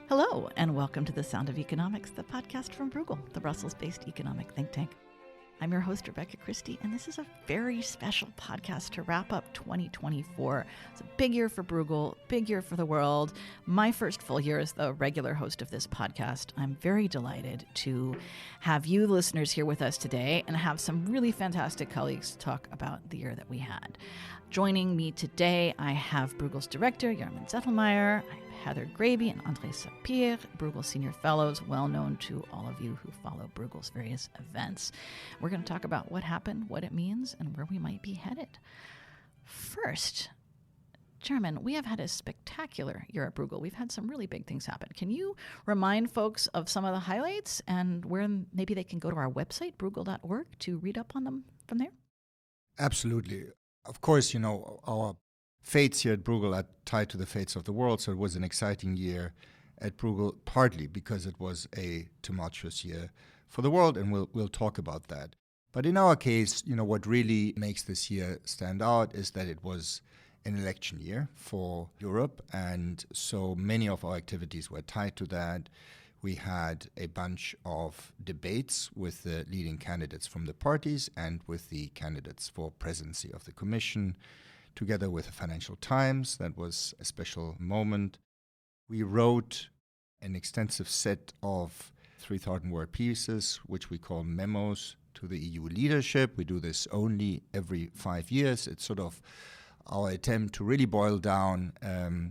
Hello, and welcome to The Sound of Economics, the podcast from Bruegel, the Brussels-based economic think tank. I'm your host, Rebecca Christie, and this is a very special podcast to wrap up 2024. It's a big year for Bruegel, big year for the world. My first full year as the regular host of this podcast. I'm very delighted to have you listeners here with us today and have some really fantastic colleagues to talk about the year that we had. Joining me today, I have Bruegel's director, Jarman Zettelmeier. I have Heather Graby and André Sapir, Bruegel Senior Fellows, well known to all of you who follow Bruegel's various events. We're going to talk about what happened, what it means, and where we might be headed. First, Jarman, we have had a spectacular year at Bruegel. We've had some really big things happen. Can you remind folks of some of the highlights and where maybe they can go to our website, bruegel.org, to read up on them from there? Absolutely. Of course, our fates here at Bruegel are tied to the fates of the world, so it was an exciting year at Bruegel, partly because it was a tumultuous year for the world, and we'll talk about that. But in our case, what really makes this year stand out is that it was an election year for Europe, and so many of our activities were tied to that. We had a bunch of debates with the leading candidates from the parties and with the candidates for presidency of the Commission, together with the Financial Times. That was a special moment. We wrote an extensive set of 3,000-word pieces, which we call memos to the EU leadership. We do this only every 5 years. It's sort of our attempt to really boil down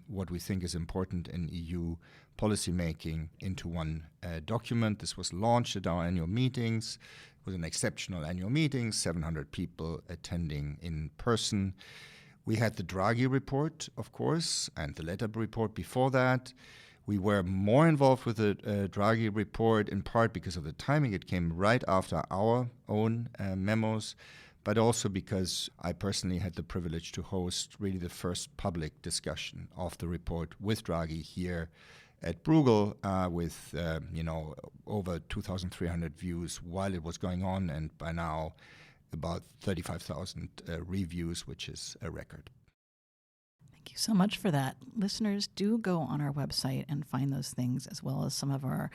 what we think is important in EU policymaking into one document. This was launched at our annual meetings. It was an exceptional annual meeting, 700 people attending in person. We had the Draghi report, of course, and the Letta report before that. We were more involved with the Draghi report, in part because of the timing. It came right after our own memos, but also because I personally had the privilege to host really the first public discussion of the report with Draghi here at Bruegel, with over 2,300 views while it was going on, and by now about 35,000 reviews, which is a record. Thank you so much for that. Listeners, do go on our website and find those things, as well as some of our...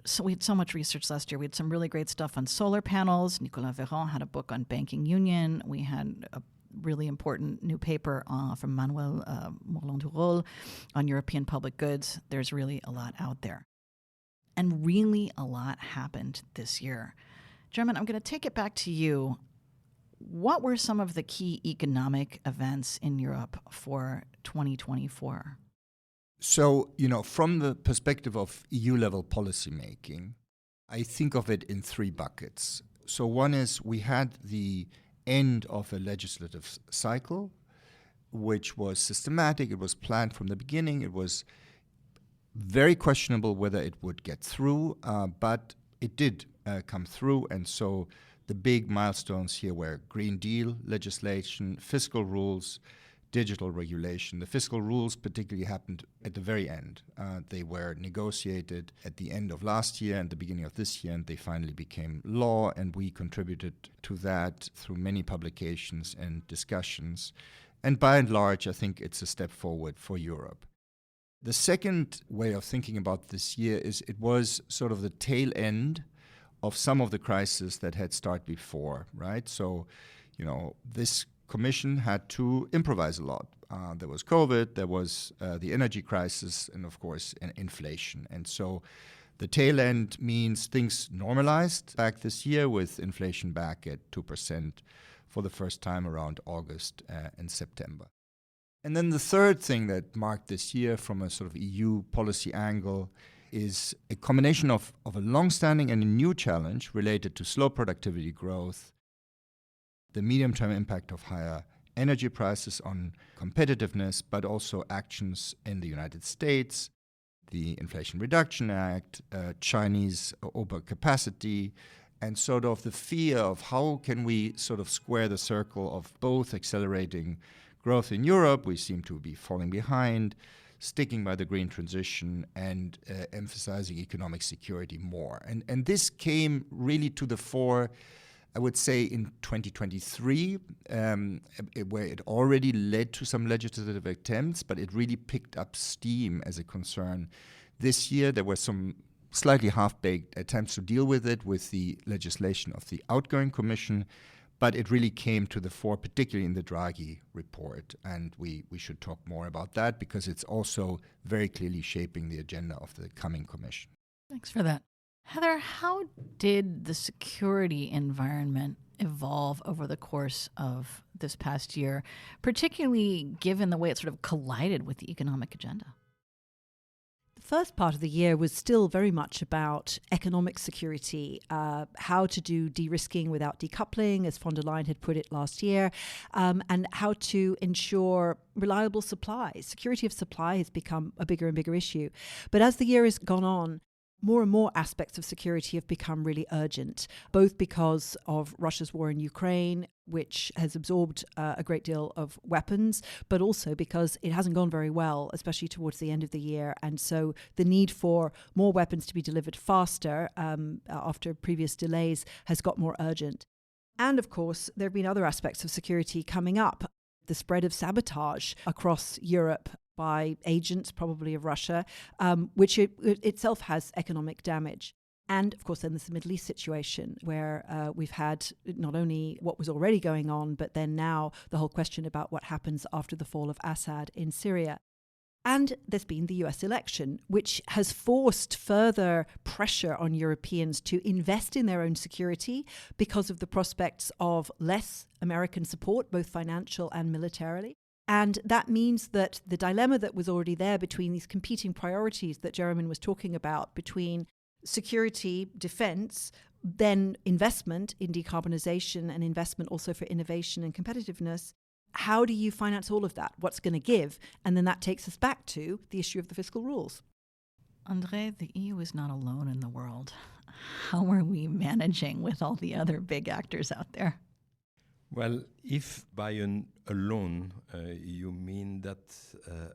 So we had so much research last year. We had some really great stuff on solar panels. Nicolas Véran had a book on banking union. We had a really important new paper from Manuel Morland-Durol on European public goods. There's really a lot out there. And really a lot happened this year. Jarman, I'm going to take it back to you. What were some of the key economic events in Europe for 2024? So, from the perspective of EU-level policymaking, I think of it in three buckets. So one is we had the end of a legislative cycle, which was systematic. It was planned from the beginning. It was very questionable whether it would get through, but it did come through. And so the big milestones here were Green Deal legislation, fiscal rules, digital regulation. The fiscal rules particularly happened at the very end. They were negotiated at the end of last year and the beginning of this year, and they finally became law, and we contributed to that through many publications and discussions. And by and large, I think it's a step forward for Europe. The second way of thinking about this year is it was sort of the tail end of some of the crises that had started before, right? So, this Commission had to improvise a lot. There was COVID, there was the energy crisis, and of course, inflation. And so the tail end means things normalized back this year with inflation back at 2% for the first time around August and September. And then the third thing that marked this year from a sort of EU policy angle is a combination of a long-standing and a new challenge related to slow productivity growth, the medium-term impact of higher energy prices on competitiveness, but also actions in the United States, the Inflation Reduction Act, Chinese overcapacity, and sort of the fear of how can we sort of square the circle of both accelerating growth in Europe, we seem to be falling behind, sticking by the green transition, and emphasizing economic security more. And this came really to the fore I would say in 2023, where it already led to some legislative attempts, but it really picked up steam as a concern. This year, there were some slightly half-baked attempts to deal with it with the legislation of the outgoing Commission, but it really came to the fore, particularly in the Draghi report. And we should talk more about that because it's also very clearly shaping the agenda of the coming Commission. Thanks for that. Heather, how did the security environment evolve over the course of this past year, particularly given the way it sort of collided with the economic agenda? The first part of the year was still very much about economic security, how to do de-risking without decoupling, as von der Leyen had put it last year, and how to ensure reliable supplies. Security of supply has become a bigger and bigger issue. But as the year has gone on, more and more aspects of security have become really urgent, both because of Russia's war in Ukraine, which has absorbed a great deal of weapons, but also because it hasn't gone very well, especially towards the end of the year. And so the need for more weapons to be delivered faster after previous delays has got more urgent. And of course, there have been other aspects of security coming up. The spread of sabotage across Europe by agents, probably of Russia, which itself has economic damage. And of course, then there's the Middle East situation where we've had not only what was already going on, but then now the whole question about what happens after the fall of Assad in Syria. And there's been the US election, which has forced further pressure on Europeans to invest in their own security because of the prospects of less American support, both financial and militarily. And that means that the dilemma that was already there between these competing priorities that Jeremy was talking about, between security, defense, then investment in decarbonization and investment also for innovation and competitiveness, how do you finance all of that? What's going to give? And then that takes us back to the issue of the fiscal rules. André, the EU is not alone in the world. How are we managing with all the other big actors out there? Well, if by alone you mean that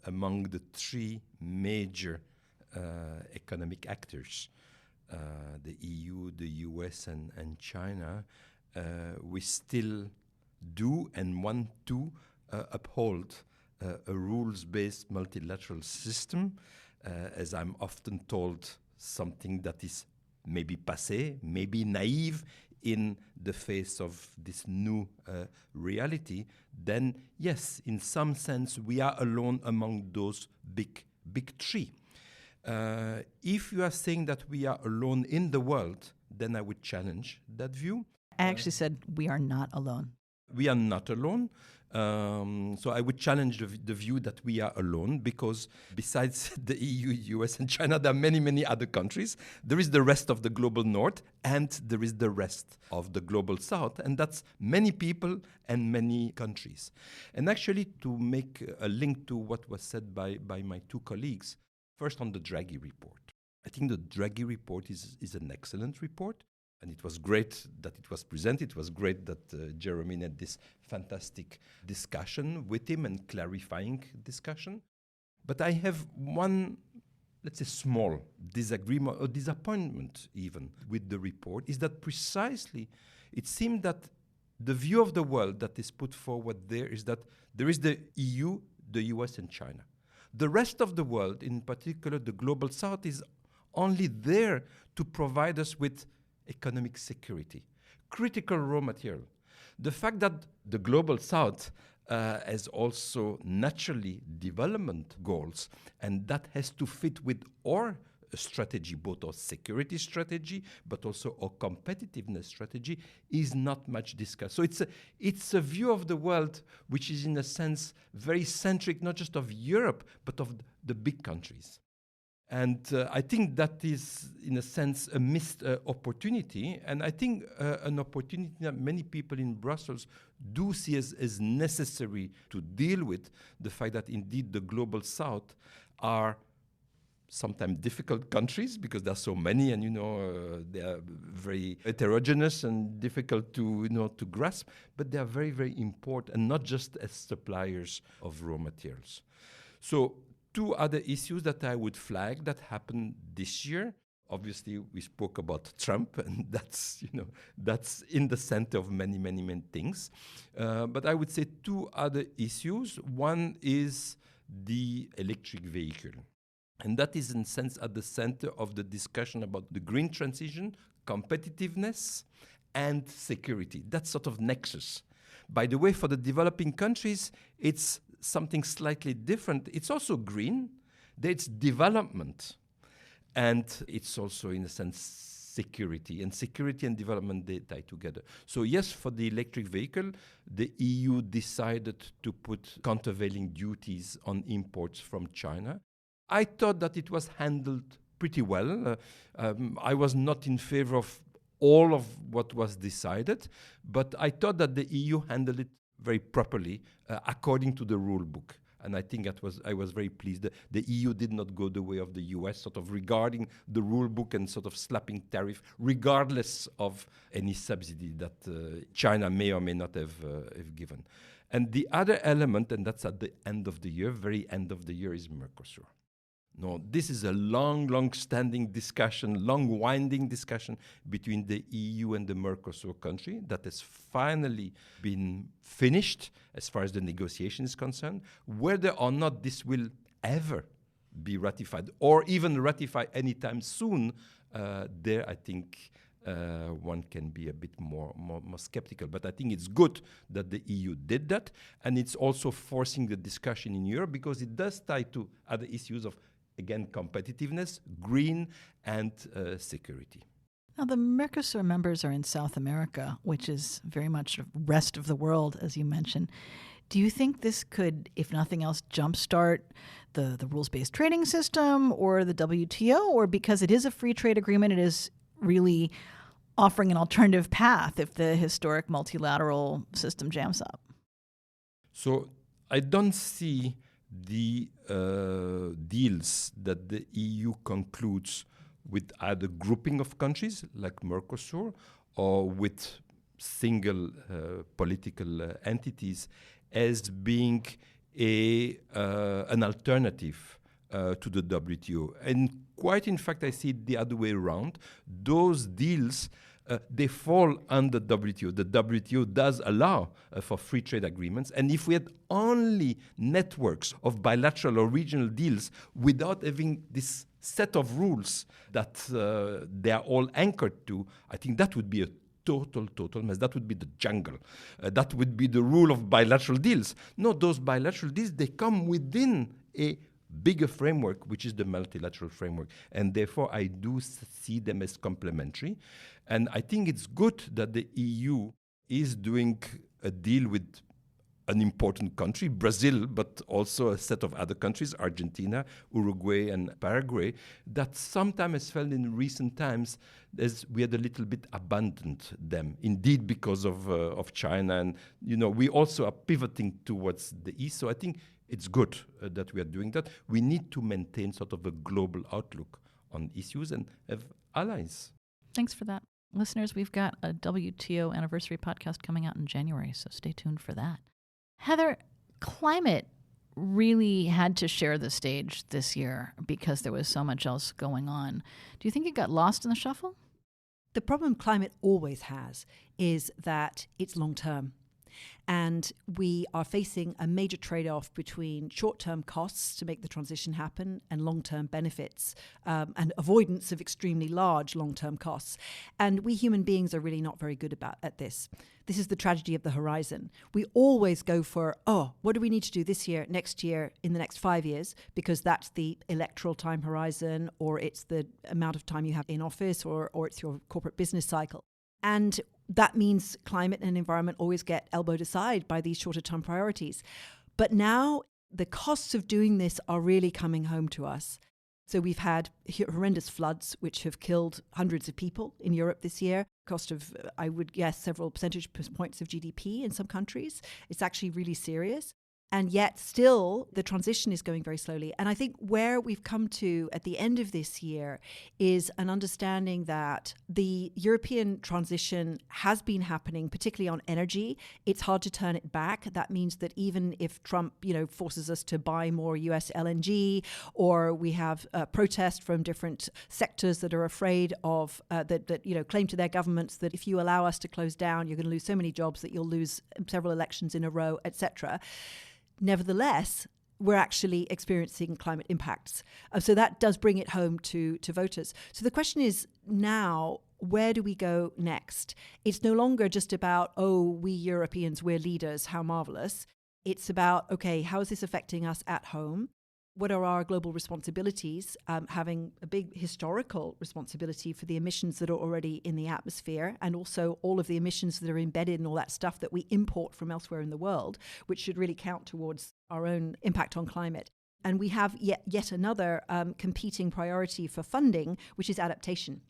among the three major economic actors, the EU, the US, and China, we still do and want to uphold a rules-based multilateral system, as I'm often told, something that is maybe passé, maybe naive, in the face of this new reality, then yes, in some sense, we are alone among those big three. If you are saying that we are alone in the world, then I would challenge that view. I actually said we are not alone. We are not alone. So I would challenge the view that we are alone, because besides the EU, US, and China, there are many, many other countries. There is the rest of the global north, and there is the rest of the global south, and that's many people and many countries. And actually, to make a link to what was said by my two colleagues, first on the Draghi report. I think the Draghi report is an excellent report. And it was great that it was presented. It was great that Jeremy had this fantastic discussion with him and clarifying discussion. But I have one, let's say, small disagreement or disappointment even with the report, is that precisely it seemed that the view of the world that is put forward there is that there is the EU, the US, and China. The rest of the world, in particular the global south, is only there to provide us with economic security, critical raw material. The fact that the global south has also naturally development goals, and that has to fit with our strategy, both our security strategy, but also our competitiveness strategy, is not much discussed. So it's a view of the world which is in a sense very centric, not just of Europe, but of the big countries. And I think that is, in a sense, a missed opportunity. And I think an opportunity that many people in Brussels do see as necessary to deal with the fact that indeed the global south are sometimes difficult countries because there are so many, and they are very heterogeneous and difficult to to grasp. But they are very, very important, and not just as suppliers of raw materials. So two other issues that I would flag that happened this year obviously we spoke about Trump, and that's in the center of many, many, many things. But I would say two other issues. One is the electric vehicle. And that is, in a sense, at the center of the discussion about the green transition, competitiveness, and security. That sort of nexus. By the way, for the developing countries, it's something slightly different. It's also green. It's development. And it's also, in a sense, security. And security and development, they tie together. So yes, for the electric vehicle, the EU decided to put countervailing duties on imports from China. I thought that it was handled pretty well. I was not in favor of all of what was decided, but I thought that the EU handled it very properly according to the rule book. And I think I was very pleased that the EU did not go the way of the US, sort of regarding the rule book and sort of slapping tariff, regardless of any subsidy that China may or may not have given. And the other element, and that's at the end of the year, very end of the year, is Mercosur. No, this is a long-standing discussion, long-winding discussion between the EU and the Mercosur country that has finally been finished as far as the negotiation is concerned. Whether or not this will ever be ratified or even ratify anytime soon, there I think one can be a bit more skeptical. But I think it's good that the EU did that, and it's also forcing the discussion in Europe because it does tie to other issues of, again, competitiveness, green, and security. Now, the Mercosur members are in South America, which is very much the rest of the world, as you mentioned. Do you think this could, if nothing else, jumpstart the rules-based trading system or the WTO? Or because it is a free trade agreement, it is really offering an alternative path if the historic multilateral system jams up? So I don't see the deals that the EU concludes with either grouping of countries like Mercosur or with single political entities as being an alternative to the WTO. And quite in fact, I see it the other way around. Those deals they fall under WTO. The WTO does allow for free trade agreements. And if we had only networks of bilateral or regional deals without having this set of rules that they are all anchored to, I think that would be a total mess. That would be the jungle. That would be the rule of bilateral deals. No, those bilateral deals, they come within a bigger framework, which is the multilateral framework. And therefore, I do see them as complementary. And I think it's good that the EU is doing a deal with an important country, Brazil, but also a set of other countries, Argentina, Uruguay, and Paraguay, that sometimes has felt in recent times as we had a little bit abandoned them, indeed because of China. And, we also are pivoting towards the East. So I think it's good that we are doing that. We need to maintain sort of a global outlook on issues and have allies. Thanks for that. Listeners, we've got a WTO anniversary podcast coming out in January, so stay tuned for that. Heather, climate really had to share the stage this year because there was so much else going on. Do you think it got lost in the shuffle? The problem climate always has is that it's long-term. And we are facing a major trade-off between short-term costs to make the transition happen and long-term benefits and avoidance of extremely large long-term costs. And we human beings are really not very good at this. This is the tragedy of the horizon. We always go for, what do we need to do this year, next year, in the next 5 years, because that's the electoral time horizon, or it's the amount of time you have in office, or it's your corporate business cycle. And that means climate and environment always get elbowed aside by these shorter term priorities. But now the costs of doing this are really coming home to us. So we've had horrendous floods, which have killed hundreds of people in Europe this year. Cost of, I would guess, several percentage points of GDP in some countries. It's actually really serious. And yet still the transition is going very slowly. And I think where we've come to at the end of this year is an understanding that the European transition has been happening, particularly on energy. It's hard to turn it back. That means that even if Trump, forces us to buy more US LNG, or we have protest from different sectors that are afraid of, that claim to their governments that if you allow us to close down, you're going to lose so many jobs that you'll lose several elections in a row, etc. Nevertheless, we're actually experiencing climate impacts. So that does bring it home to voters. So the question is now, where do we go next? It's no longer just about, we Europeans, we're leaders, how marvelous. It's about, okay, how is this affecting us at home? What are our global responsibilities? Having a big historical responsibility for the emissions that are already in the atmosphere, and also all of the emissions that are embedded in all that stuff that we import from elsewhere in the world, which should really count towards our own impact on climate. And we have yet another competing priority for funding, which is adaptation.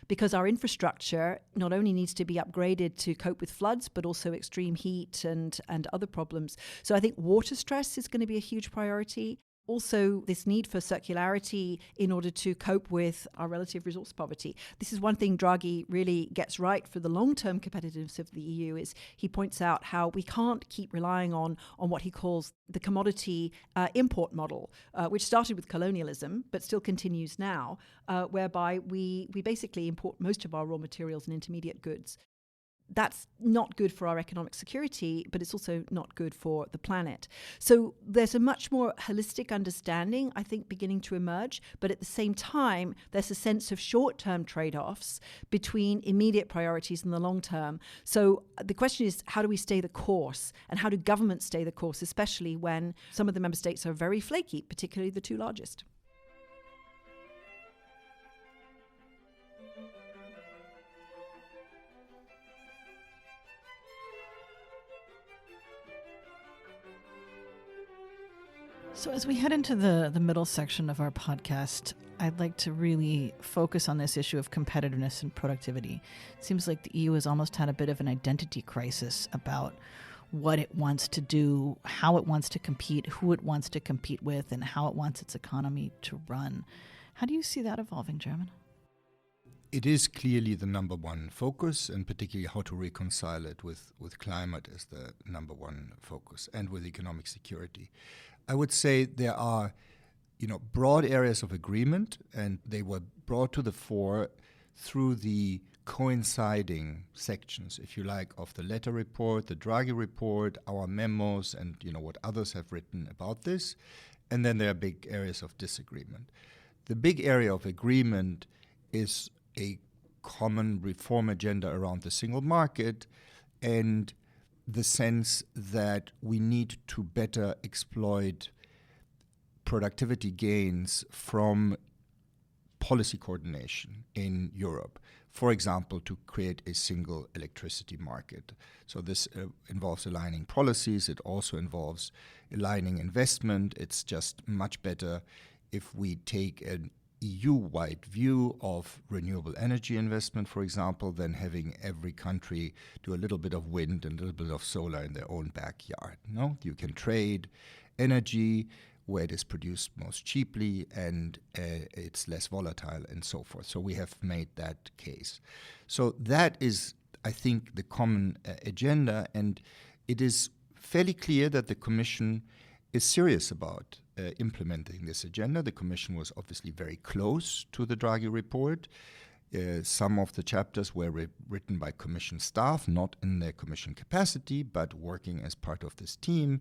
Because our infrastructure not only needs to be upgraded to cope with floods, but also extreme heat and other problems. So I think water stress is going to be a huge priority. Also, this need for circularity in order to cope with our relative resource poverty. This is one thing Draghi really gets right for the long-term competitiveness of the EU, is he points out how we can't keep relying on what he calls the commodity import model, which started with colonialism, but still continues now, whereby we basically import most of our raw materials and intermediate goods. That's not good for our economic security, but it's also not good for the planet. So there's a much more holistic understanding, I think, beginning to emerge. But at the same time, there's a sense of short-term trade-offs between immediate priorities and the long term. So the question is, how do we stay the course? And how do governments stay the course, especially when some of the member states are very flaky, particularly the two largest? So as we head into the middle section of our podcast, I'd like to really focus on this issue of competitiveness and productivity. It seems like the EU has almost had a bit of an identity crisis about what it wants to do, how it wants to compete, who it wants to compete with, and how it wants its economy to run. How do you see that evolving, German? It is clearly the number one focus, and particularly how to reconcile it with climate as the number one focus, and with economic security. I would say there are, broad areas of agreement, and they were brought to the fore through the coinciding sections, if you like, of the Letta report, the Draghi report, our memos, and what others have written about this. And then there are big areas of disagreement. The big area of agreement is a common reform agenda around the single market, and the sense that we need to better exploit productivity gains from policy coordination in Europe. For example, to create a single electricity market. So this involves aligning policies. It also involves aligning investment. It's just much better if we take an EU-wide view of renewable energy investment, for example, than having every country do a little bit of wind and a little bit of solar in their own backyard. No, you can trade energy where it is produced most cheaply and it's less volatile and so forth. So we have made that case. So that is, I think, the common agenda, and it is fairly clear that the Commission is serious about implementing this agenda. The Commission was obviously very close to the Draghi report. Some of the chapters were written by Commission staff, not in their Commission capacity, but working as part of this team.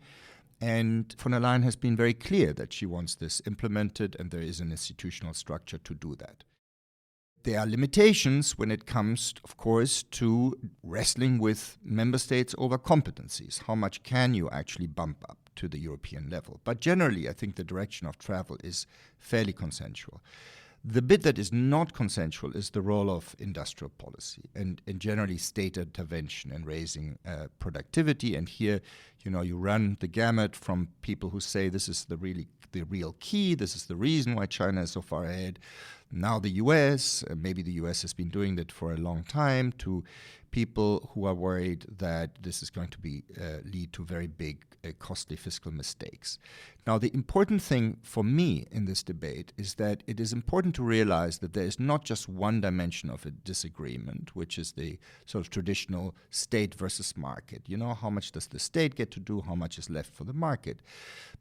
And von der Leyen has been very clear that she wants this implemented, and there is an institutional structure to do that. There are limitations when it comes, of course, to wrestling with member states over competencies. How much can you actually bump up to the European level? But generally, I think the direction of travel is fairly consensual. The bit that is not consensual is the role of industrial policy and generally state intervention in raising productivity. And here, you run the gamut from people who say this is the real key, this is the reason why China is so far ahead. now the US, maybe the US has been doing that for a long time, to people who are worried that this is going to lead to very big, costly fiscal mistakes. Now, the important thing for me in this debate is that it is important to realize that there is not just one dimension of a disagreement, which is the sort of traditional state versus market. You know, how much does the state get to do, how much is left for the market?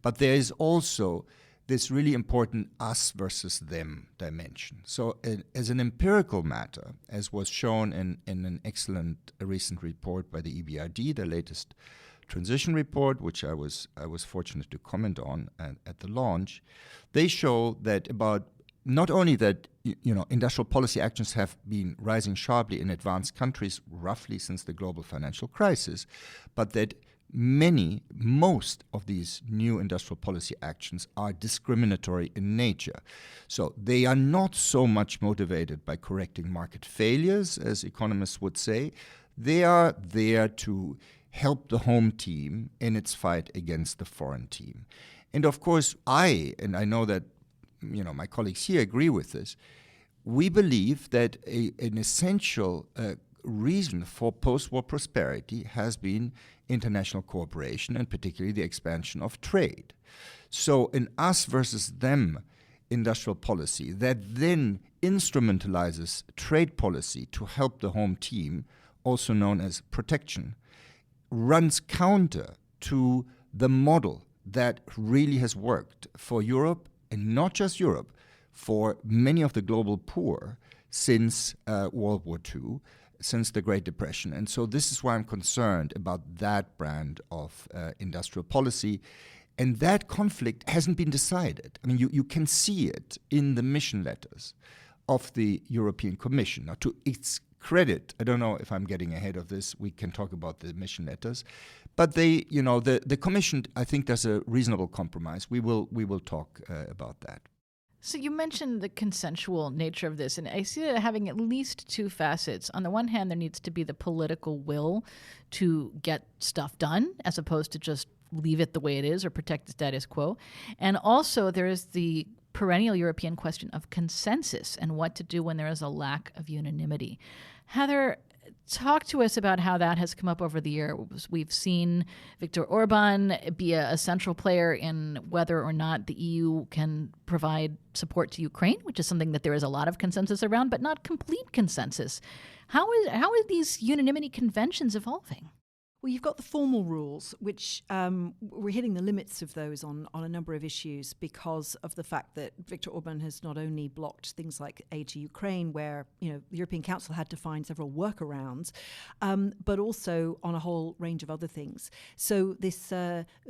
But there is also this really important us versus them dimension. So as an empirical matter, as was shown in an excellent recent report by the EBRD, the latest transition report, which I was fortunate to comment on at the launch, they show that about not only that industrial policy actions have been rising sharply in advanced countries roughly since the global financial crisis, but that most of these new industrial policy actions are discriminatory in nature. So they are not so much motivated by correcting market failures, as economists would say. They are there to help the home team in its fight against the foreign team. And of course, I know that my colleagues here agree with this, we believe that an essential reason for post-war prosperity has been international cooperation, and particularly the expansion of trade. So an us versus them industrial policy that then instrumentalizes trade policy to help the home team, also known as protection, runs counter to the model that really has worked for Europe, and not just Europe, for many of the global poor since World War II, since the Great Depression. And so this is why I'm concerned about that brand of industrial policy. And that conflict hasn't been decided. I mean, you can see it in the mission letters of the European Commission. Now, to its credit, I don't know if I'm getting ahead of this, we can talk about the mission letters, but the Commission, I think, does a reasonable compromise. We will talk about that. So you mentioned the consensual nature of this, and I see it having at least two facets. On the one hand, there needs to be the political will to get stuff done, as opposed to just leave it the way it is or protect the status quo. And also there is the perennial European question of consensus and what to do when there is a lack of unanimity. Heather, talk to us about how that has come up over the years. We've seen Viktor Orban be a central player in whether or not the EU can provide support to Ukraine, which is something that there is a lot of consensus around, but not complete consensus. How are these unanimity conventions evolving? Well, you've got the formal rules, which we're hitting the limits of those on a number of issues because of the fact that Viktor Orban has not only blocked things like aid to Ukraine, where the European Council had to find several workarounds, but also on a whole range of other things. So this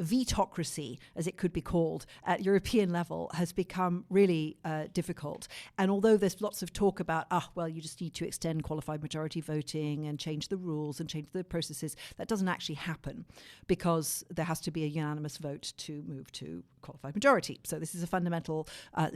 vetocracy, as it could be called, at European level has become really difficult. And although there's lots of talk about, you just need to extend qualified majority voting and change the rules and change the processes, that doesn't actually happen because there has to be a unanimous vote to move to qualified majority. So this is a fundamental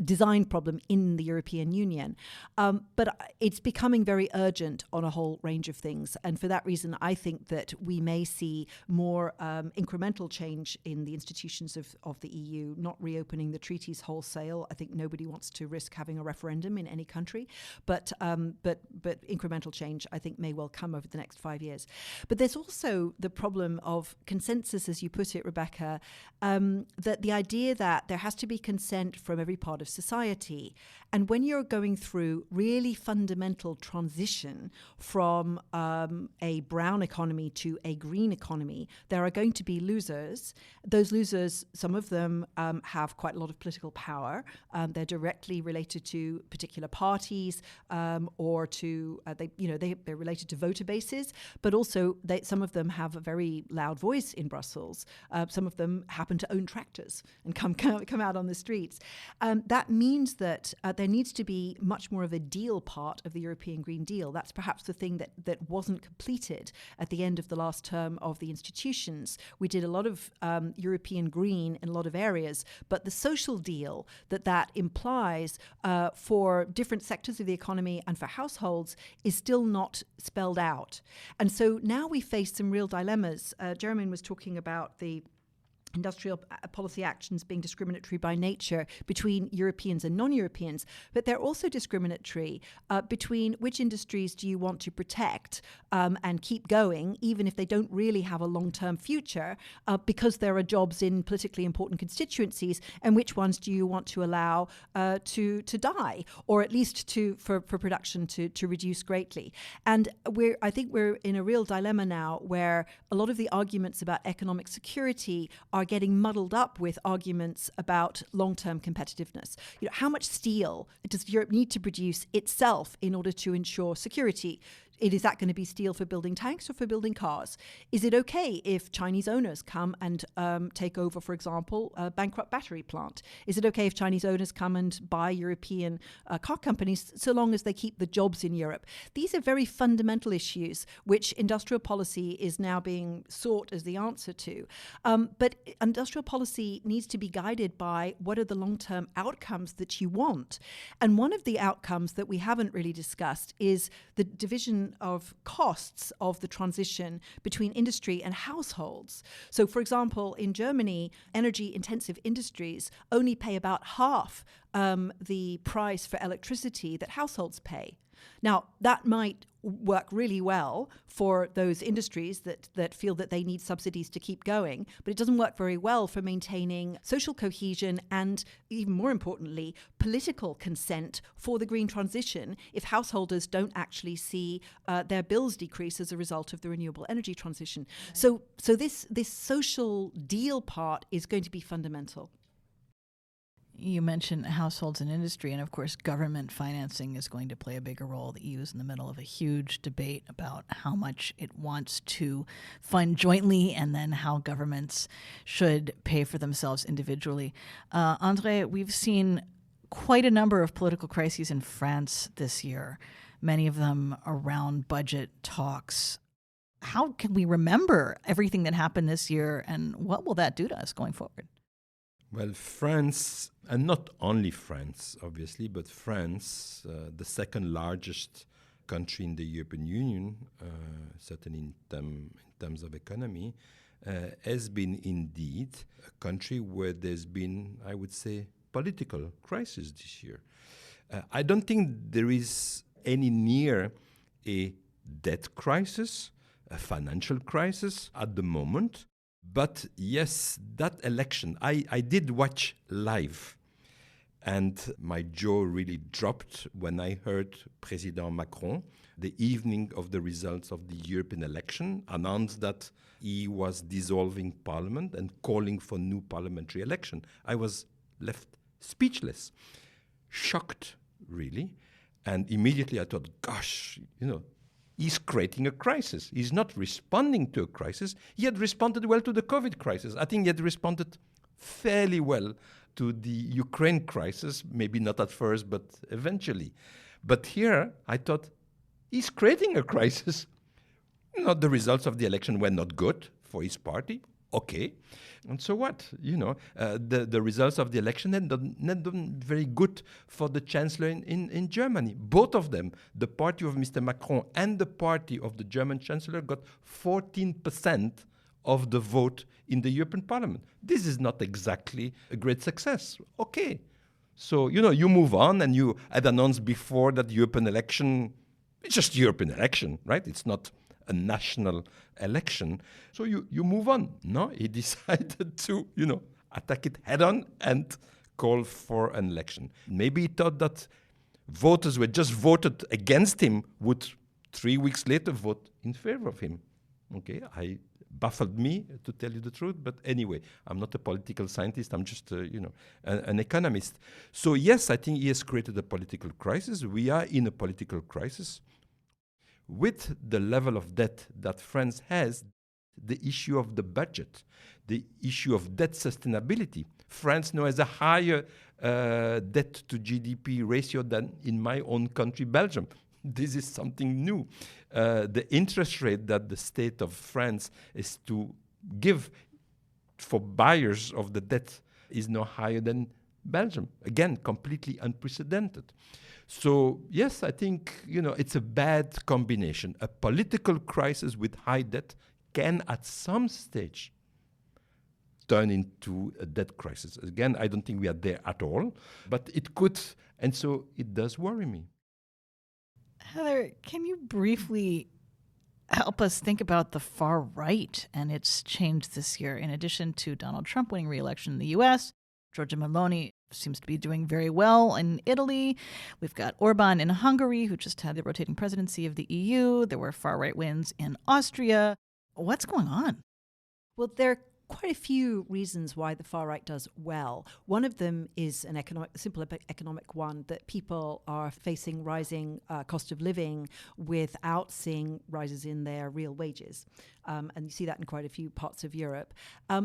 design problem in the European Union. But it's becoming very urgent on a whole range of things. And for that reason, I think that we may see more incremental change in the institutions of the EU, not reopening the treaties wholesale. I think nobody wants to risk having a referendum in any country. But incremental change, I think, may well come over the next 5 years. But there's also the problem of consensus, as you put it, Rebecca, that the idea that there has to be consent from every part of society. And when you're going through really fundamental transition from a brown economy to a green economy, there are going to be losers. Those losers, some of them have quite a lot of political power. They're directly related to particular parties or to, they're related to voter bases, but also some of them have a very loud voice in Brussels. Some of them happen to own tractors and come out on the streets. That means that there needs to be much more of a deal part of the European Green Deal. That's perhaps the thing that wasn't completed at the end of the last term of the institutions. We did a lot of European green in a lot of areas, but the social deal that implies for different sectors of the economy and for households is still not spelled out. And so now we face some real dilemmas. Jeremy was talking about the industrial policy actions being discriminatory by nature between Europeans and non-Europeans, but they're also discriminatory between which industries do you want to protect and keep going, even if they don't really have a long-term future, because there are jobs in politically important constituencies, and which ones do you want to allow to die, or at least for production to reduce greatly. And I think we're in a real dilemma now where a lot of the arguments about economic security are getting muddled up with arguments about long-term competitiveness. How much steel does Europe need to produce itself in order to ensure security? Is that going to be steel for building tanks or for building cars? Is it okay if Chinese owners come and take over, for example, a bankrupt battery plant? Is it okay if Chinese owners come and buy European car companies, so long as they keep the jobs in Europe? These are very fundamental issues which industrial policy is now being sought as the answer to. But industrial policy needs to be guided by what are the long-term outcomes that you want. And one of the outcomes that we haven't really discussed is the division of costs of the transition between industry and households. So, for example, in Germany, energy-intensive industries only pay about half the price for electricity that households pay. Now, that might work really well for those industries that feel that they need subsidies to keep going, but it doesn't work very well for maintaining social cohesion and, even more importantly, political consent for the green transition if householders don't actually see their bills decrease as a result of the renewable energy transition. So this social deal part is going to be fundamental. You mentioned households and industry, and of course government financing is going to play a bigger role. The EU is in the middle of a huge debate about how much it wants to fund jointly and then how governments should pay for themselves individually. André, we've seen quite a number of political crises in France this year, many of them around budget talks. How can we remember everything that happened this year, and what will that do to us going forward? Well, France, and not only France, obviously, but France, the second largest country in the European Union, certainly in terms of economy, has been indeed a country where there's been, I would say, political crisis this year. I don't think there is any near a debt crisis, a financial crisis at the moment. But yes, that election, I did watch live, and my jaw really dropped when I heard President Macron, the evening of the results of the European election, announce that he was dissolving parliament and calling for new parliamentary election. I was left speechless, shocked, really. And immediately I thought, gosh, he's creating a crisis. He's not responding to a crisis. He had responded well to the COVID crisis. I think he had responded fairly well to the Ukraine crisis, maybe not at first, but eventually. But here, I thought, he's creating a crisis. The results of the election were not good for his party. Okay. And so what? The results of the election had not done very good for the chancellor in Germany. Both of them, the party of Mr. Macron and the party of the German chancellor, got 14% of the vote in the European Parliament. This is not exactly a great success. Okay. So, you move on, and you had announced before that the European election, it's just European election, right? It's not a national election. So you move on. No, he decided to, attack it head on and call for an election. Maybe he thought that voters who had just voted against him would 3 weeks later vote in favor of him. Okay, baffled me, to tell you the truth. But anyway, I'm not a political scientist. I'm just, an economist. So yes, I think he has created a political crisis. We are in a political crisis. With the level of debt that France has, the issue of the budget, the issue of debt sustainability. France now has a higher debt to GDP ratio than in my own country, Belgium. This is something new. The interest rate that the state of France is to give for buyers of the debt is now higher than Belgium. Again, completely unprecedented. So, yes, I think, it's a bad combination. A political crisis with high debt can, at some stage, turn into a debt crisis. Again, I don't think we are there at all, but it could, and so it does worry me. Heather, can you briefly help us think about the far right and its change this year? In addition to Donald Trump winning re-election in the U.S., Giorgia Meloni seems to be doing very well in Italy. We've got Orban in Hungary, who just had the rotating presidency of the EU. There were far-right wins in Austria. What's going on? Well, there are quite a few reasons why the far right does well. One of them is an simple economic one, that people are facing rising cost of living without seeing rises in their real wages. And you see that in quite a few parts of Europe.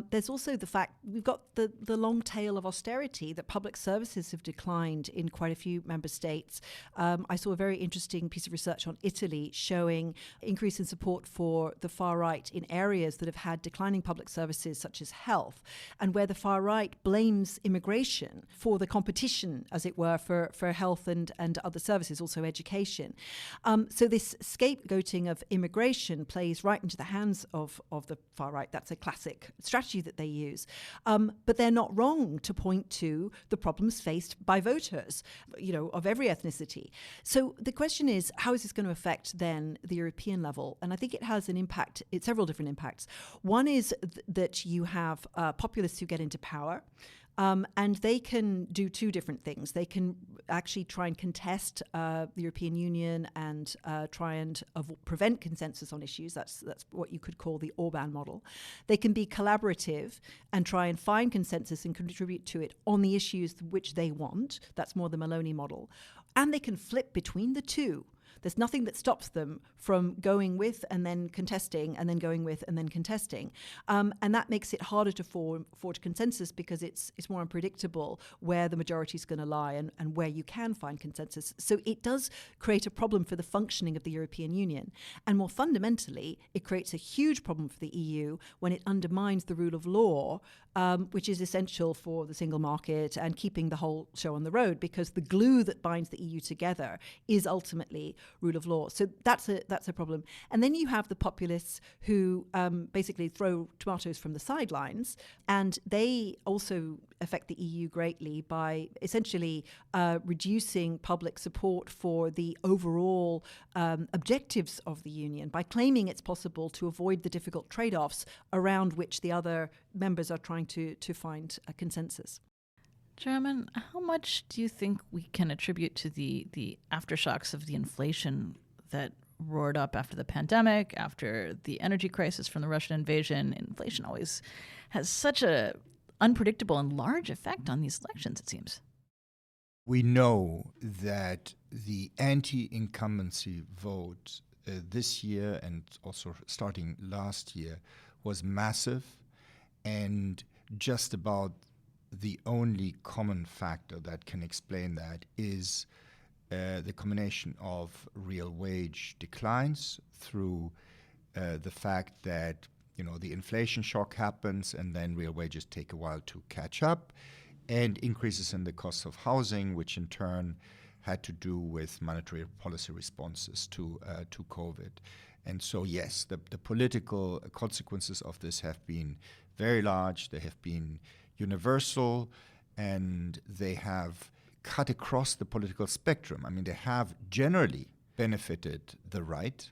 There's also the fact we've got the long tail of austerity, that public services have declined in quite a few member states. I saw a very interesting piece of research on Italy showing increase in support for the far right in areas that have had declining public services such as health, and where the far right blames immigration for the competition, as it were, for health and other services, also education. So this scapegoating of immigration plays right into the hands of the far right. That's a classic strategy that they use. But they're not wrong to point to the problems faced by voters, of every ethnicity. So the question is, how is this going to affect then the European level? And I think it has an impact, several different impacts. One is that you have populists who get into power. And they can do two different things. They can actually try and contest the European Union and try and prevent consensus on issues. That's what you could call the Orban model. They can be collaborative and try and find consensus and contribute to it on the issues which they want. That's more the Meloni model. And they can flip between the two. There's nothing that stops them from going with and then contesting and then going with and then contesting. And that makes it harder to forge consensus because it's more unpredictable where the majority is going to lie and where you can find consensus. So it does create a problem for the functioning of the European Union. And more fundamentally, it creates a huge problem for the EU when it undermines the rule of law, which is essential for the single market and keeping the whole show on the road, because the glue that binds the EU together is ultimately rule of law. So that's a problem. And then you have the populists who basically throw tomatoes from the sidelines, and they also affect the EU greatly by essentially reducing public support for the overall objectives of the Union, by claiming it's possible to avoid the difficult trade-offs around which the other members are trying to find a consensus. German, how much do you think we can attribute to the aftershocks of the inflation that roared up after the pandemic, after the energy crisis from the Russian invasion? Inflation always has such a unpredictable and large effect on these elections, it seems. We know that the anti-incumbency vote this year and also starting last year was massive, and just about the only common factor that can explain that is the combination of real wage declines through the fact that the inflation shock happens and then real wages take a while to catch up, and increases in the cost of housing, which in turn had to do with monetary policy responses to COVID. And so, yes, the political consequences of this have been very large. They have been universal, and they have cut across the political spectrum. I mean, they have generally benefited the right,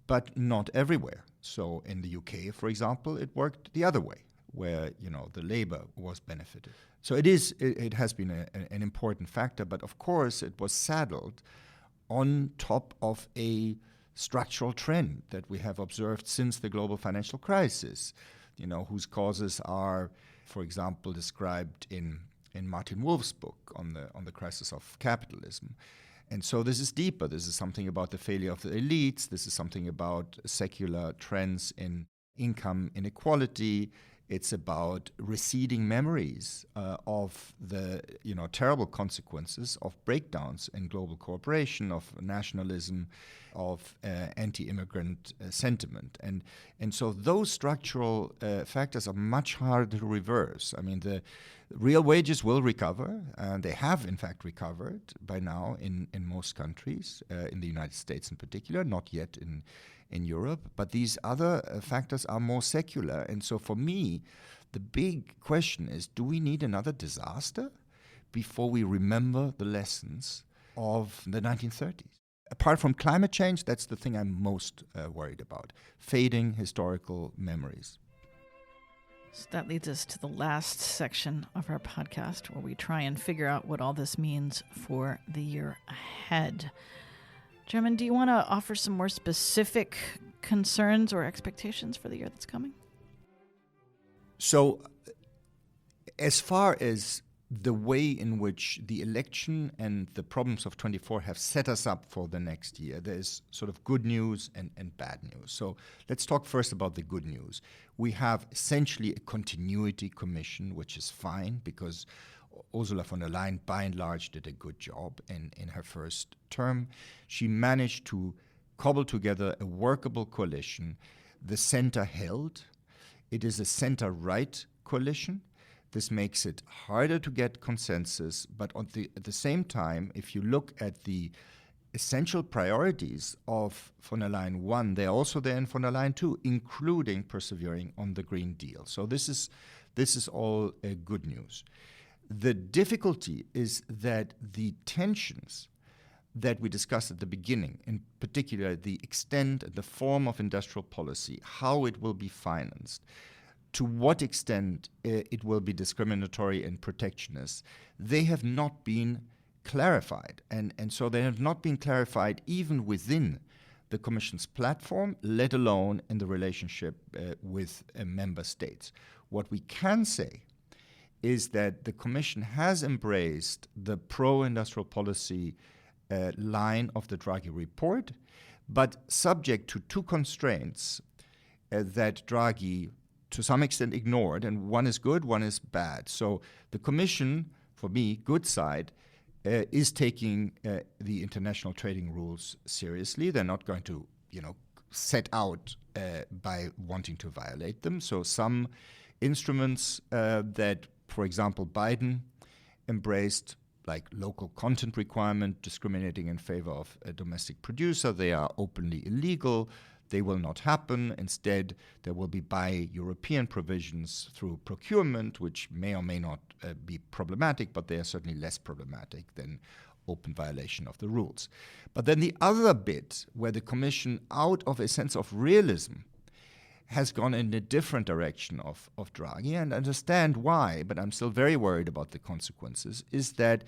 but not everywhere. So in the UK, for example, it worked the other way, where the Labour was benefited. So it has been an important factor, but of course it was saddled on top of a structural trend that we have observed since the global financial crisis, whose causes are, for example, described in Martin Wolf's book on the crisis of capitalism. And so this is deeper. This is something about the failure of the elites. This is something about secular trends in income inequality. It's about receding memories of the terrible consequences of breakdowns in global cooperation, of nationalism, of anti-immigrant sentiment. And so those structural factors are much harder to reverse. I mean, the real wages will recover, and they have, in fact, recovered by now in most countries, in the United States in particular, not yet in Europe. But these other factors are more secular. And so for me, the big question is, do we need another disaster before we remember the lessons of the 1930s? Apart from climate change, that's the thing I'm most worried about, fading historical memories. So that leads us to the last section of our podcast, where we try and figure out what all this means for the year ahead. German, do you want to offer some more specific concerns or expectations for the year that's coming? So, as far as the way in which the election and the problems of 24 have set us up for the next year, there's sort of good news and bad news. So let's talk first about the good news. We have essentially a continuity commission, which is fine because Ursula von der Leyen, by and large, did a good job in her first term. She managed to cobble together a workable coalition. The center held. It is a center-right coalition. This makes it harder to get consensus, but at the same time, if you look at the essential priorities of von der Leyen 1, they're also there in von der Leyen 2, including persevering on the Green Deal. So this is all good news. The difficulty is that the tensions that we discussed at the beginning, in particular the extent and the form of industrial policy, how it will be financed, to what extent it will be discriminatory and protectionist, they have not been clarified. And so they have not been clarified even within the Commission's platform, let alone in the relationship with member states. What we can say is that the Commission has embraced the pro-industrial policy line of the Draghi report, but subject to two constraints that Draghi to some extent ignored, and one is good, one is bad. So the Commission, for me, good side, is taking the international trading rules seriously. They're not going to, set out by wanting to violate them. So some instruments that, for example, Biden embraced, like local content requirement discriminating in favor of a domestic producer, they are openly illegal. They will not happen. Instead, there will be bi-European provisions through procurement, which may or may not be problematic, but they are certainly less problematic than open violation of the rules. But then the other bit, where the Commission, out of a sense of realism, has gone in a different direction of Draghi, and I understand why, but I'm still very worried about the consequences, is that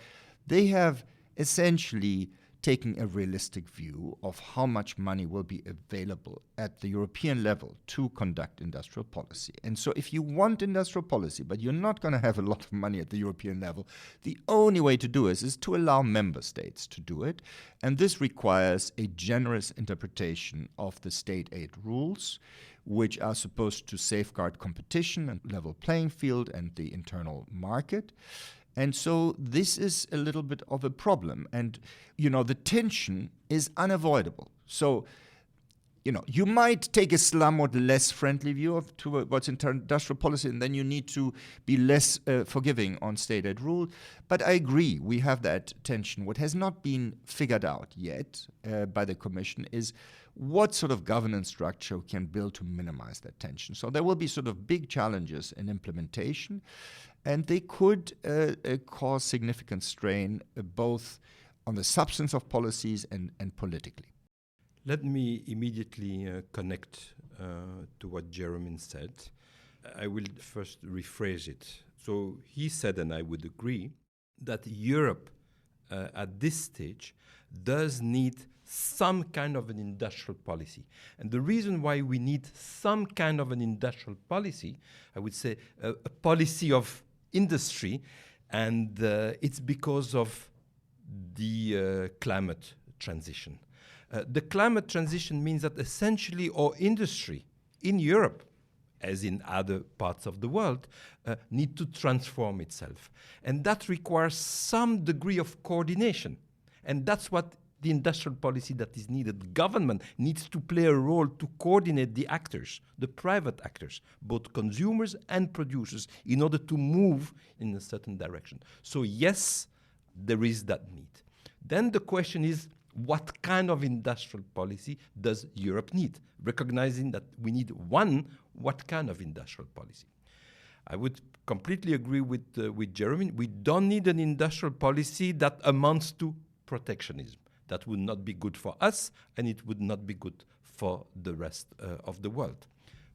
they have essentially taking a realistic view of how much money will be available at the European level to conduct industrial policy. And so if you want industrial policy, but you're not going to have a lot of money at the European level, the only way to do it is to allow member states to do it. And this requires a generous interpretation of the state aid rules, which are supposed to safeguard competition and level playing field and the internal market. And so this is a little bit of a problem. And, the tension is unavoidable. So, you might take a somewhat less friendly view towards industrial policy, and then you need to be less forgiving on state aid rule. But I agree, we have that tension. What has not been figured out yet by the Commission is what sort of governance structure we can build to minimize that tension. So there will be sort of big challenges in implementation, and they could cause significant strain both on the substance of policies and politically. Let me immediately connect to what Jeremy said. I will first rephrase it. So he said, and I would agree, that Europe at this stage does need some kind of an industrial policy. And the reason why we need some kind of an industrial policy, I would say a policy of industry, and it's because of the climate transition. The climate transition means that essentially our industry in Europe, as in other parts of the world, need to transform itself. And that requires some degree of coordination. And that's what the industrial policy that is needed. Government needs to play a role to coordinate the actors, the private actors, both consumers and producers, in order to move in a certain direction. So yes, there is that need. Then the question is, what kind of industrial policy does Europe need? Recognizing that we need what kind of industrial policy? I would completely agree with Jeremy. We don't need an industrial policy that amounts to protectionism. That would not be good for us, and it would not be good for the rest of the world.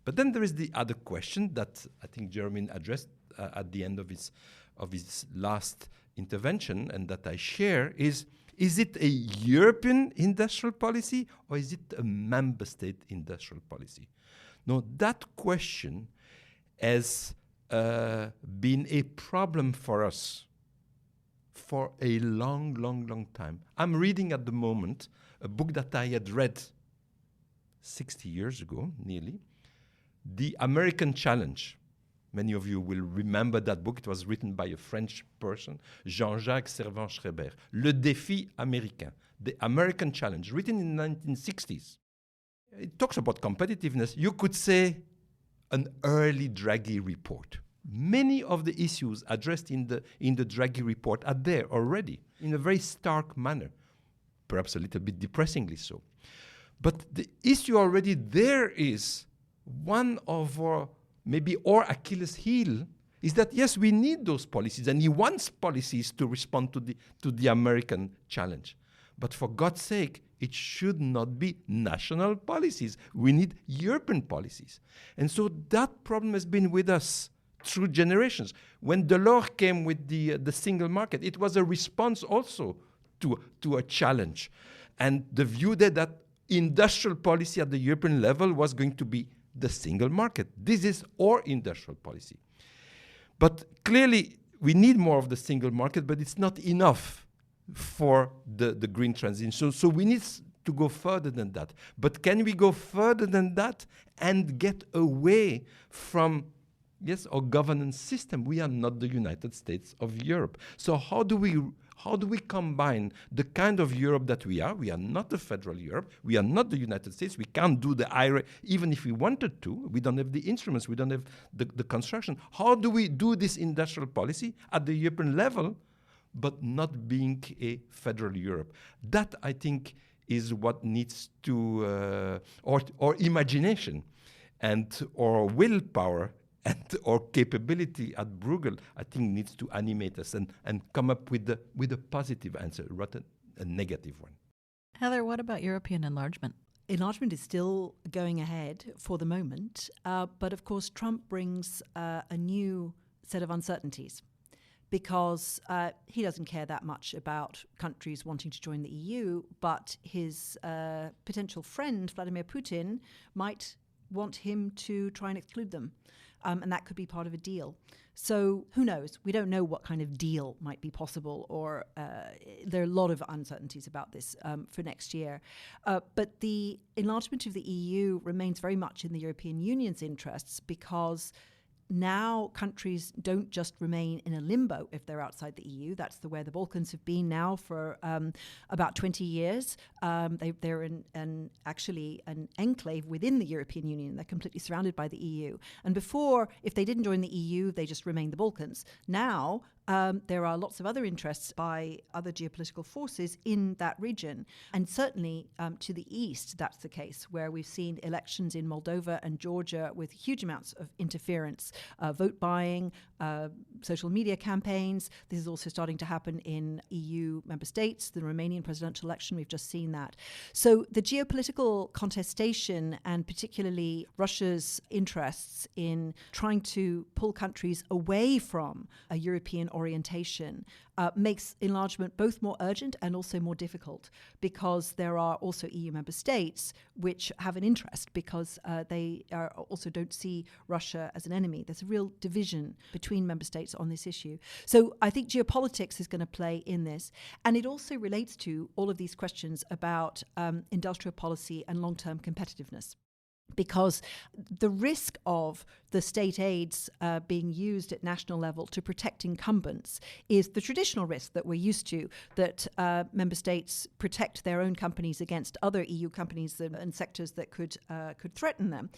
But then there is the other question that I think Jeremy addressed at the end of his last intervention, and that I share, is it a European industrial policy or is it a member state industrial policy? Now, that question has been a problem for us for a long, long, long time. I'm reading at the moment a book that I had read 60 years ago, nearly, The American Challenge. Many of you will remember that book. It was written by a French person, Jean-Jacques Servan-Schreiber. Le Défi Américain, The American Challenge, written in the 1960s. It talks about competitiveness. You could say an early Draghi report. Many of the issues addressed in the Draghi report are there already in a very stark manner, perhaps a little bit depressingly so. But the issue already there is one of our Achilles heel is that, yes, we need those policies, and he wants policies to respond to the American challenge. But for God's sake, it should not be national policies. We need European policies. And so that problem has been with us through generations. When Delors came with the single market, it was a response also to a challenge. And the view that industrial policy at the European level was going to be the single market. This is our industrial policy. But clearly, we need more of the single market, but it's not enough for the green transition. So we need to go further than that. But can we go further than that and get away from, yes, our governance system? We are not the United States of Europe. So how do we combine the kind of Europe that we are? We are not the federal Europe. We are not the United States. We can't do the IRA, even if we wanted to. We don't have the instruments. We don't have the construction. How do we do this industrial policy at the European level, but not being a federal Europe? That, I think, is what needs to, or imagination and or willpower and our capability at Bruegel, I think, needs to animate us and come up with a positive answer rather than a negative one. Heather, what about European enlargement? Enlargement is still going ahead for the moment, but of course Trump brings a new set of uncertainties, because he doesn't care that much about countries wanting to join the EU, but his potential friend, Vladimir Putin, might want him to try and exclude them. And that could be part of a deal. So who knows? We don't know what kind of deal might be possible, or there are a lot of uncertainties about this for next year. But the enlargement of the EU remains very much in the European Union's interests, because now countries don't just remain in a limbo if they're outside the EU. That's the way the Balkans have been now for about 20 years. They're actually an enclave within the European Union. They're completely surrounded by the EU. And before, if they didn't join the EU, they just remained the Balkans. Now, there are lots of other interests by other geopolitical forces in that region. And certainly to the east, that's the case, where we've seen elections in Moldova and Georgia with huge amounts of interference, vote buying, social media campaigns. This is also starting to happen in EU member states. The Romanian presidential election, we've just seen that. So the geopolitical contestation, and particularly Russia's interests in trying to pull countries away from a European orientation, makes enlargement both more urgent and also more difficult, because there are also EU member states which have an interest, because they also don't see Russia as an enemy. There's a real division between member states on this issue. So I think geopolitics is going to play in this. And it also relates to all of these questions about industrial policy and long-term competitiveness. because the risk of the state aids being used at national level to protect incumbents is the traditional risk that we're used to, that member states protect their own companies against other EU companies and sectors that could threaten them.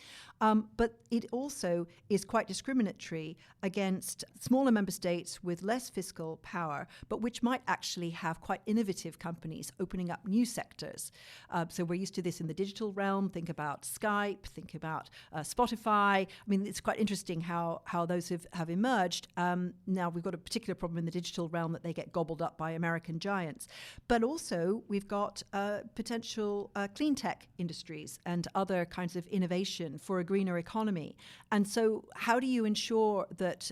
But it also is quite discriminatory against smaller member states with less fiscal power, but which might actually have quite innovative companies opening up new sectors. So we're used to this in the digital realm. Think about Skype, think about Spotify. I mean, it's quite interesting how those have emerged. Now we've got a particular problem in the digital realm that they get gobbled up by American giants. But also we've got potential clean tech industries and other kinds of innovation for a greener economy. And so how do you ensure that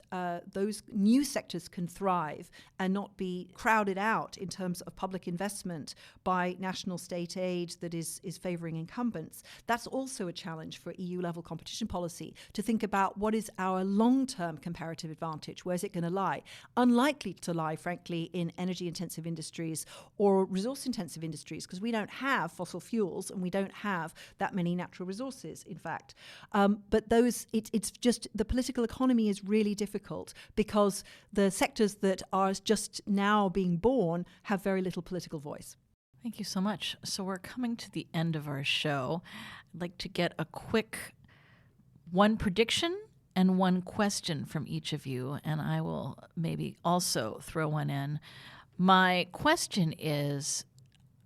those new sectors can thrive and not be crowded out in terms of public investment by national state aid that is favouring incumbents? That's also a challenge for EU-level competition policy, to think about what is our long-term comparative advantage. Where's it going to lie? Unlikely to lie, frankly, in energy-intensive industries or resource-intensive industries, because we don't have fossil fuels and we don't have that many natural resources, in fact. But it's just the political economy is really difficult because the sectors that are just now being born have very little political voice. Thank you so much. So we're coming to the end of our show. I'd like to get a quick one prediction and one question from each of you, and I will maybe also throw one in. My question is,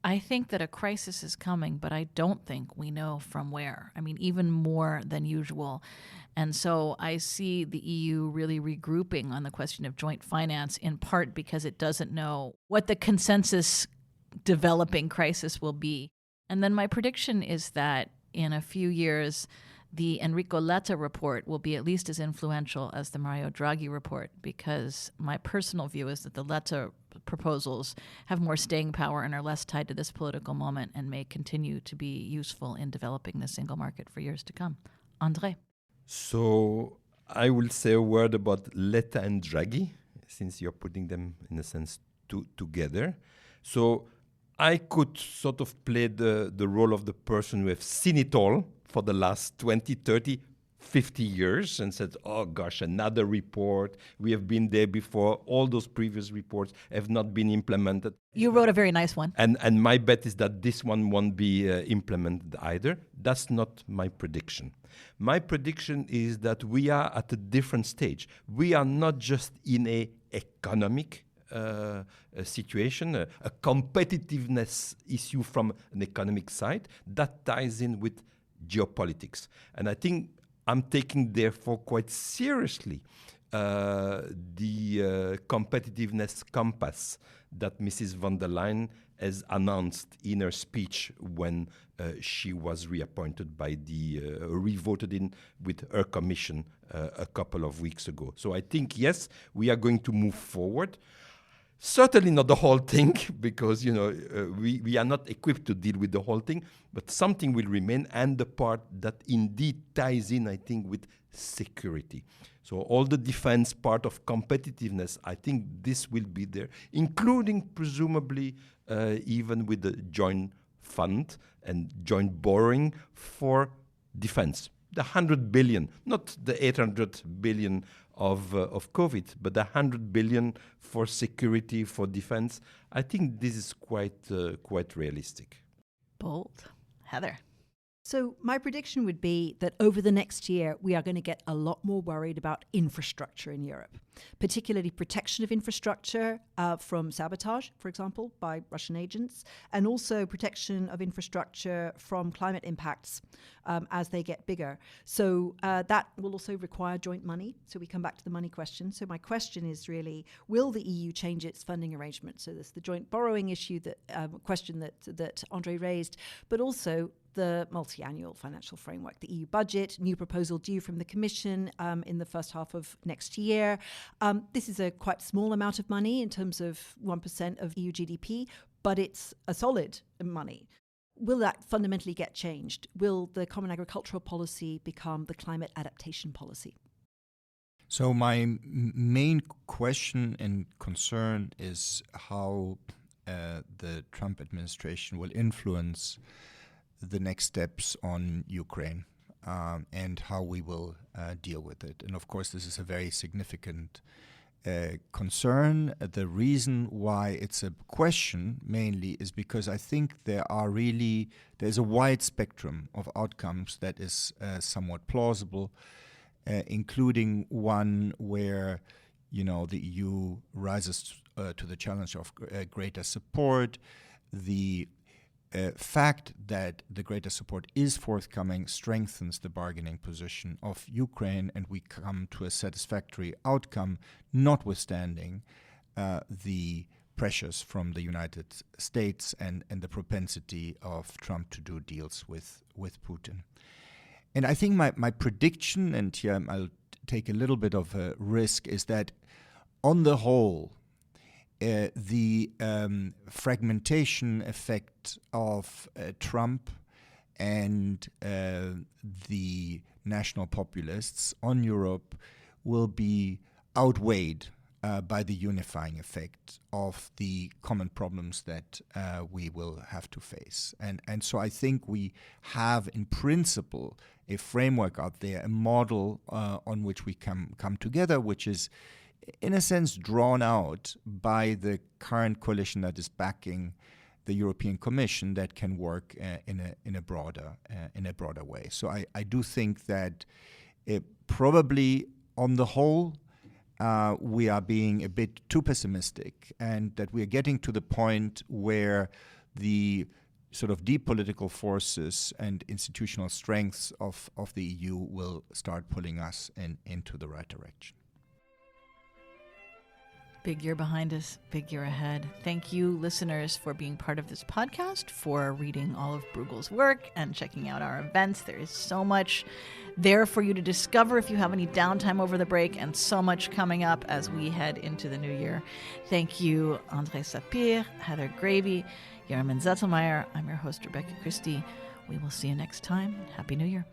I think that a crisis is coming, but I don't think we know from where. I mean, even more than usual. And so I see the EU really regrouping on the question of joint finance, in part because it doesn't know what the consensus developing crisis will be. And then my prediction is that in a few years, the Enrico Letta report will be at least as influential as the Mario Draghi report, because my personal view is that the Letta proposals have more staying power and are less tied to this political moment and may continue to be useful in developing the single market for years to come. André. So I will say a word about Letta and Draghi, since you're putting them, in a sense, together. So I could sort of play the role of the person who have seen it all for the last 20, 30, 50 years and said, oh gosh, another report. We have been there before. All those previous reports have not been implemented. You wrote a very nice one. And my bet is that this one won't be implemented either. That's not my prediction. My prediction is that we are at a different stage. We are not just in an economic a situation, a competitiveness issue from an economic side that ties in with geopolitics. And I think I'm taking, therefore, quite seriously the competitiveness compass that Mrs. von der Leyen has announced in her speech when she was reappointed by revoted in with her commission a couple of weeks ago. So I think, yes, we are going to move forward. Certainly not the whole thing, because we are not equipped to deal with the whole thing, but something will remain, and the part that indeed ties in, I think, with security. So all the defense part of competitiveness, I think this will be there, including presumably even with the joint fund and joint borrowing for defense. The 100 billion, not the 800 billion of COVID, but the 100 billion for security, for defense. I think this is quite realistic. Bold. Heather. So my prediction would be that over the next year, we are going to get a lot more worried about infrastructure in Europe, particularly protection of infrastructure from sabotage, for example, by Russian agents, and also protection of infrastructure from climate impacts as they get bigger. So that will also require joint money. So we come back to the money question. So my question is really, will the EU change its funding arrangement? So there's the joint borrowing issue, question that André raised, but also the multi-annual financial framework, the EU budget, new proposal due from the Commission in the first half of next year. This is a quite small amount of money in terms of 1% of EU GDP, but it's a solid money. Will that fundamentally get changed? Will the Common Agricultural Policy become the climate adaptation policy? So my main question and concern is how the Trump administration will influence the next steps on Ukraine. and how we will deal with it. And of course, this is a very significant concern. The reason why it's a question mainly is because I think there's a wide spectrum of outcomes that is somewhat plausible, including one where the EU rises to the challenge of greater support. The fact that the greater support is forthcoming strengthens the bargaining position of Ukraine, and we come to a satisfactory outcome, notwithstanding the pressures from the United States and the propensity of Trump to do deals with Putin. And I think my prediction, and here I'll take a little bit of a risk, is that on the whole, the fragmentation effect of Trump and the national populists on Europe will be outweighed by the unifying effect of the common problems that we will have to face. And so I think we have, in principle, a framework out there, a model on which we come together, which is in a sense drawn out by the current coalition that is backing the European Commission, that can work in a broader way. So I do think that probably on the whole we are being a bit too pessimistic, and that we are getting to the point where the sort of deep political forces and institutional strengths of the EU will start pulling us into the right direction. Big year behind us, big year ahead. Thank you, listeners, for being part of this podcast, for reading all of Bruegel's work and checking out our events. There is so much there for you to discover if you have any downtime over the break, and so much coming up as we head into the new year. Thank you, André Sapir, Heather Gravey, Yerman Zettelmeyer. I'm your host, Rebecca Christie. We will see you next time. Happy New Year.